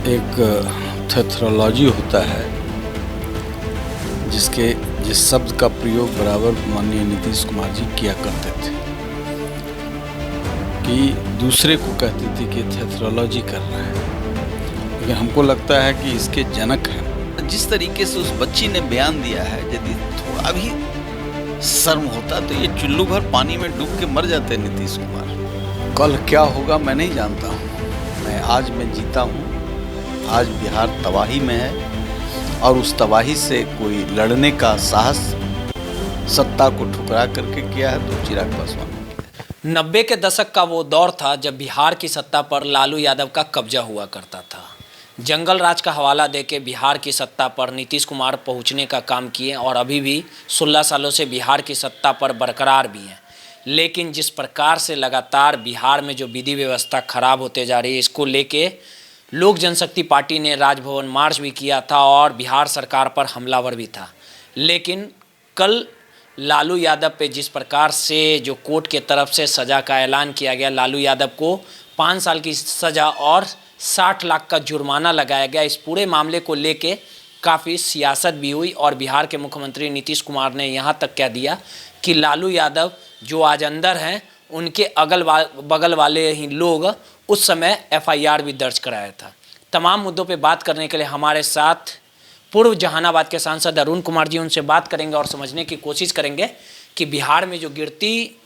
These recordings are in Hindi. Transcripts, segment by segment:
एक थेथरोलॉजी होता है जिस शब्द का प्रयोग बराबर माननीय नीतीश कुमार जी किया करते थे कि दूसरे को कहते थे कि थेथरोलॉजी कर रहे हैं, लेकिन हमको लगता है कि इसके जनक हैं। जिस तरीके से उस बच्ची ने बयान दिया है, यदि थोड़ा भी शर्म होता तो ये चुल्लू भर पानी में डूब के मर जाते नीतीश कुमार। कल क्या होगा मैं नहीं जानता हूँ। आज मैं जीता हूँ। आज बिहार तबाही में है और उस तबाही से कोई लड़ने का साहस सत्ता को ठुकरा करके किया है तो चिराग पासवान। 90 के दशक का वो दौर था जब बिहार की सत्ता पर लालू यादव का कब्जा हुआ करता था। जंगल राज का हवाला देके बिहार की सत्ता पर नीतीश कुमार पहुंचने का काम किए और अभी भी 16 सालों से बिहार की सत्ता पर बरकरार भी हैं। लेकिन जिस प्रकार से लगातार बिहार में जो विधि व्यवस्था खराब होते जा रही है, इसको लेके लोक जनशक्ति पार्टी ने राजभवन मार्च भी किया था और बिहार सरकार पर हमलावर भी था। लेकिन कल लालू यादव पे जिस प्रकार से जो कोर्ट के तरफ से सज़ा का ऐलान किया गया, लालू यादव को 5 साल की सज़ा और 60 लाख का जुर्माना लगाया गया। इस पूरे मामले को लेके काफ़ी सियासत भी हुई और बिहार के मुख्यमंत्री नीतीश कुमार ने यहाँ तक कह दिया कि लालू यादव जो आज अंदर हैं, उनके बगल वाले ही लोग उस समय FIR भी दर्ज कराया था। तमाम मुद्दों पे बात करने के लिए हमारे साथ पूर्व जहानाबाद के सांसद अरुण कुमार जी, उनसे बात करेंगे और समझने की कोशिश करेंगे कि बिहार में जो गिरती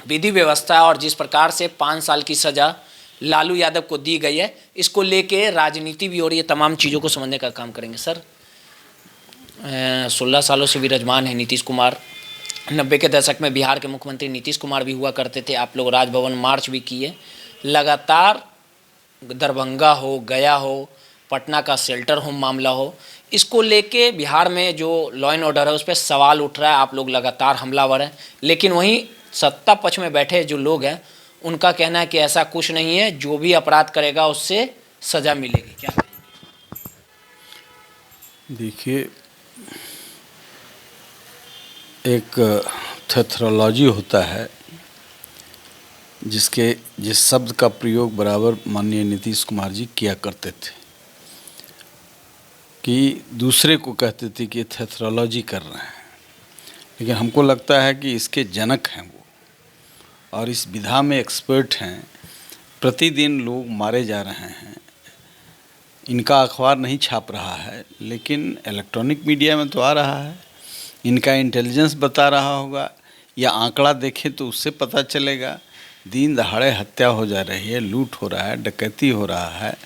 विधि व्यवस्था और जिस प्रकार से 5 साल की सज़ा लालू यादव को दी गई है, इसको लेके राजनीति भी हो रही है। तमाम चीज़ों को समझने का काम करेंगे। सर, 16 सालों से विराजमान है नीतीश कुमार। 90 के दशक में बिहार के मुख्यमंत्री नीतीश कुमार भी हुआ करते थे। आप लोग राजभवन मार्च भी किए। लगातार दरभंगा हो, गया हो, पटना का शेल्टर होम मामला हो, इसको लेके बिहार में जो लॉ एंड ऑर्डर है उस पर सवाल उठ रहा है। आप लोग लगातार हमलावर हैं, लेकिन वहीं सत्ता पक्ष में बैठे जो लोग हैं उनका कहना है कि ऐसा कुछ नहीं है, जो भी अपराध करेगा उससे सज़ा मिलेगी। क्या कहेंगे? देखिए, एक थेथरोलॉजी होता है जिस शब्द का प्रयोग बराबर माननीय नीतीश कुमार जी किया करते थे कि दूसरे को कहते थे कि थेथरोलॉजी कर रहे हैं, लेकिन हमको लगता है कि इसके जनक हैं वो और इस विधा में एक्सपर्ट हैं। प्रतिदिन लोग मारे जा रहे हैं। इनका अखबार नहीं छाप रहा है, लेकिन इलेक्ट्रॉनिक मीडिया में तो आ रहा है। इनका इंटेलिजेंस बता रहा होगा या आंकड़ा देखें तो उससे पता चलेगा। दिन दहाड़े हत्या हो जा रही है, लूट हो रहा है, डकैती हो रहा है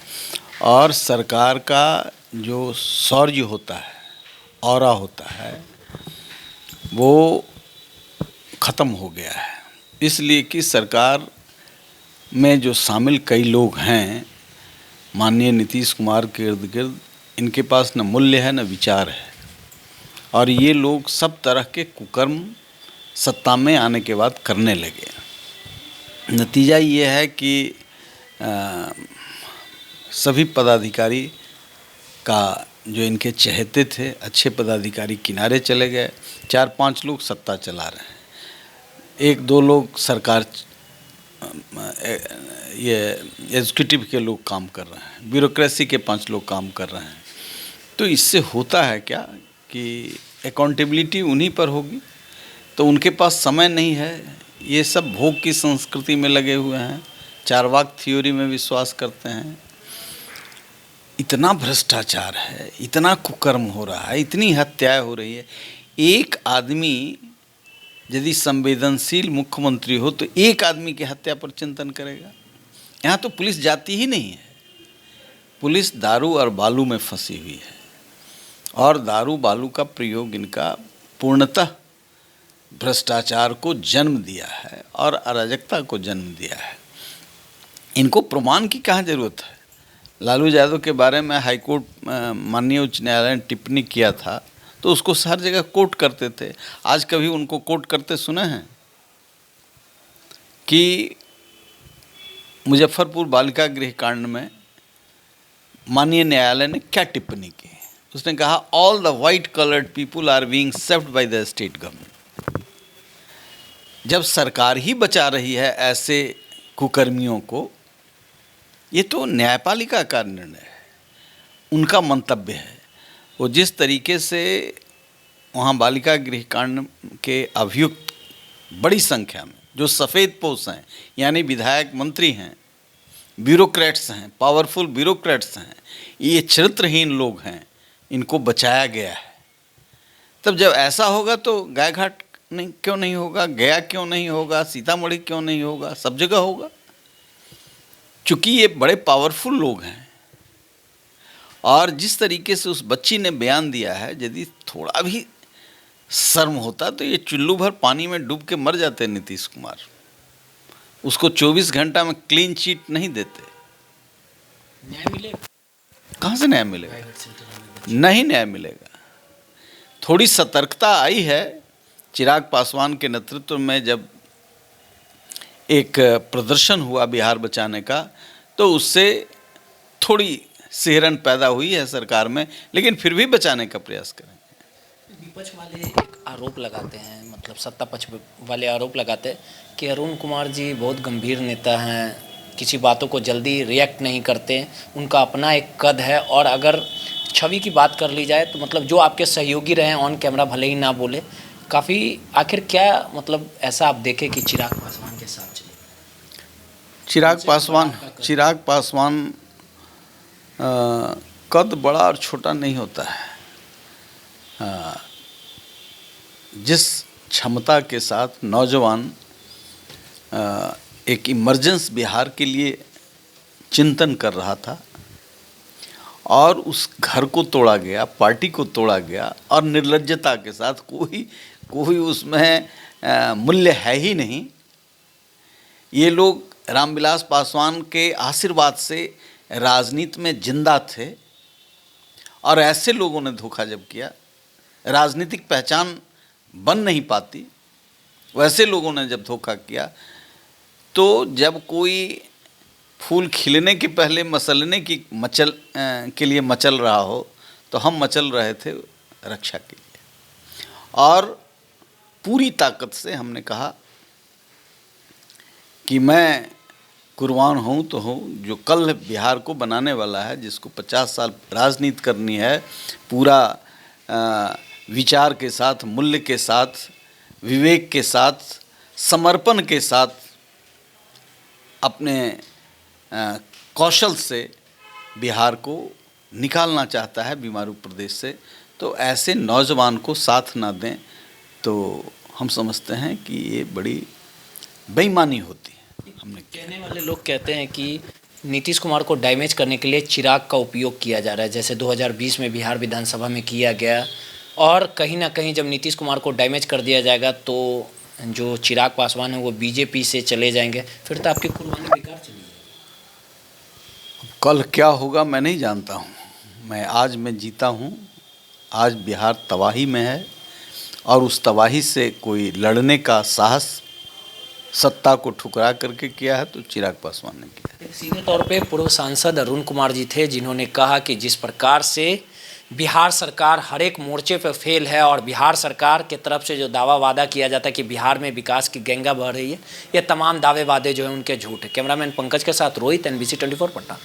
और सरकार का जो शौर्य होता है, ऑरा होता है, वो ख़त्म हो गया है। इसलिए कि सरकार में जो शामिल कई लोग हैं माननीय नीतीश कुमार के इर्द गिर्द, इनके पास न मूल्य है न विचार है और ये लोग सब तरह के कुकर्म सत्ता में आने के बाद करने लगे। नतीजा ये है कि सभी पदाधिकारी का जो इनके चहेते थे, अच्छे पदाधिकारी किनारे चले गए। 4-5 लोग सत्ता चला रहे हैं, 1-2 लोग सरकार ये एग्जीक्यूटिव के लोग काम कर रहे हैं, ब्यूरोक्रेसी के 5 लोग काम कर रहे हैं। तो इससे होता है क्या कि अकाउंटेबिलिटी उन्हीं पर होगी, तो उनके पास समय नहीं है। ये सब भोग की संस्कृति में लगे हुए हैं, चारवाक थ्योरी में विश्वास करते हैं। इतना भ्रष्टाचार है, इतना कुकर्म हो रहा है, इतनी हत्याएं हो रही है। एक आदमी यदि संवेदनशील मुख्यमंत्री हो तो एक आदमी की हत्या पर चिंतन करेगा। यहाँ तो पुलिस जाती ही नहीं है। पुलिस दारू और बालू में फंसी हुई है और दारू बालू का प्रयोग इनका पूर्णतः भ्रष्टाचार को जन्म दिया है और अराजकता को जन्म दिया है। इनको प्रमाण की कहाँ ज़रूरत है। लालू यादव के बारे में हाईकोर्ट माननीय उच्च न्यायालय ने टिप्पणी किया था तो उसको हर जगह कोर्ट करते थे। आज कभी उनको कोर्ट करते सुने हैं? कि मुजफ्फरपुर बालिका गृह कांड में माननीय न्यायालय ने क्या टिप्पणी की? उसने कहा all the white coloured people are being served by the state government. जब सरकार ही बचा रही है ऐसे कुकर्मियों को, ये तो न्यायपालिका का निर्णय है। उनका मंतव्य है। वो जिस तरीके से वहाँ बालिका गृह कांड के अभियुक्त बड़ी संख्या में जो सफ़ेद पोश हैं, यानी विधायक, मंत्री हैं, ब्यूरोक्रेट्स हैं, पावरफुल ब्यूरोक्रेट्स हैं, ये चरित्रहीन लोग हैं, इनको बचाया गया है। तब जब ऐसा होगा तो गायघाट नहीं क्यों नहीं होगा, गया क्यों नहीं होगा, सीतामढ़ी क्यों नहीं होगा, सब जगह होगा। चूँकि ये बड़े पावरफुल लोग हैं और जिस तरीके से उस बच्ची ने बयान दिया है, यदि थोड़ा भी शर्म होता तो ये चुल्लू भर पानी में डूब के मर जाते नीतीश कुमार। उसको 24 घंटा में क्लीन चिट नहीं देते। न्याय मिलेगा? कहाँ से न्याय मिलेगा? नहीं न्याय मिलेगा। थोड़ी सतर्कता आई है चिराग पासवान के नेतृत्व में, जब एक प्रदर्शन हुआ बिहार बचाने का, तो उससे थोड़ी सिहरन पैदा हुई है सरकार में, लेकिन फिर भी बचाने का प्रयास करेंगे। विपक्ष वाले एक आरोप लगाते हैं, मतलब सत्ता पक्ष वाले आरोप लगाते हैं कि अरुण कुमार जी बहुत गंभीर नेता हैं, किसी बातों को जल्दी रिएक्ट नहीं करते, उनका अपना एक कद है, और अगर छवि की बात कर ली जाए तो मतलब जो आपके सहयोगी रहे ऑन कैमरा भले ही ना बोले, काफ़ी, आखिर क्या मतलब ऐसा आप देखें कि चिराग पासवान के साथ चले? चिराग पासवान कद बड़ा और छोटा नहीं होता है। जिस क्षमता के साथ नौजवान एक इमरजेंस बिहार के लिए चिंतन कर रहा था और उस घर को तोड़ा गया, पार्टी को तोड़ा गया, और निर्लज्जता के साथ कोई उसमें मूल्य है ही नहीं। ये लोग रामविलास पासवान के आशीर्वाद से राजनीति में जिंदा थे, और ऐसे लोगों ने धोखा जब किया, राजनीतिक पहचान बन नहीं पाती, वैसे लोगों ने जब धोखा किया, तो जब कोई फूल खिलने के पहले मसलने की के लिए मचल रहा हो, तो हम मचल रहे थे रक्षा के लिए, और पूरी ताकत से हमने कहा कि मैं कुर्बान हूँ तो हूँ, जो कल बिहार को बनाने वाला है, जिसको 50 साल राजनीति करनी है, पूरा विचार के साथ, मूल्य के साथ, विवेक के साथ, समर्पण के साथ, अपने कौशल से बिहार को निकालना चाहता है बीमारू प्रदेश से, तो ऐसे नौजवान को साथ ना दें तो हम समझते हैं कि ये बड़ी बेईमानी होती है। हमने कहने वाले लोग कहते हैं कि नीतीश कुमार को डैमेज करने के लिए चिराग का उपयोग किया जा रहा है, जैसे 2020 में बिहार विधानसभा में किया गया, और कहीं ना कहीं जब नीतीश कुमार को डैमेज कर दिया जाएगा तो जो चिराग पासवान है वो बीजेपी से चले जाएंगे, फिर तो आपकी कुर्बानी बेकार चली जाएगी। कल क्या होगा मैं नहीं जानता हूँ। आज मैं जीता हूँ, आज बिहार तबाही में है, और उस तबाही से कोई लड़ने का साहस सत्ता को ठुकरा करके किया है तो चिराग पासवान ने किया है। सीधे तौर पे पूर्व सांसद अरुण कुमार जी थे, जिन्होंने कहा कि जिस प्रकार से बिहार सरकार हर एक मोर्चे पे फेल है, और बिहार सरकार के तरफ से जो दावा वादा किया जाता है कि बिहार में विकास की गंगा बह रही है, ये तमाम दावे वादे जो हैं उनके झूठ है। कैमरामैन पंकज के साथ रोहित, NBC 24 पटना।